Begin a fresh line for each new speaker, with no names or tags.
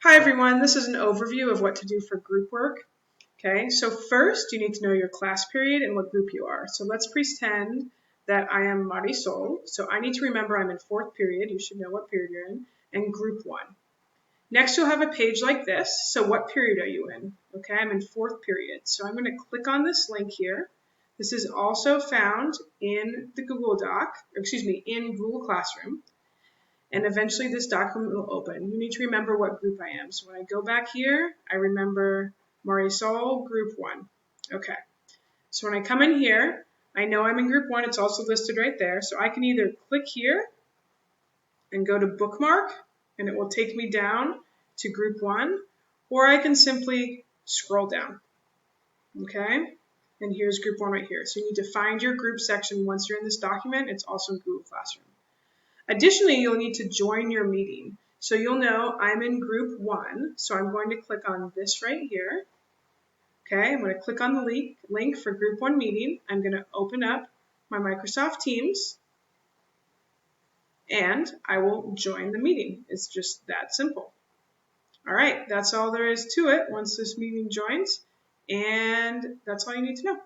Hi everyone, this is an overview of what to do for group work. Okay, so first you need to know your class period and what group you are. So let's pretend that I am Marisol. So I need to remember I'm in 4th period, you should know what period you're in, and group 1. Next you'll have a page like this. So what period are you in? Okay, I'm in 4th period. So I'm going to click on this link here. This is also found in the Google Doc, in Google Classroom. And eventually this document will open. You need to remember what group I am. So when I go back here, I remember Marisol, group 1. Okay. So when I come in here, I know I'm in group 1. It's also listed right there. So I can either click here and go to bookmark, and it will take me down to group 1, or I can simply scroll down. Okay? And here's group 1 right here. So you need to find your group section once you're in this document. It's also in Google Classroom. Additionally, you'll need to join your meeting. So you'll know I'm in group 1, so I'm going to click on this right here. Okay, I'm going to click on the link for group 1 meeting. I'm going to open up my Microsoft Teams, and I will join the meeting. It's just that simple. All right, that's all there is to it once this meeting joins, and that's all you need to know.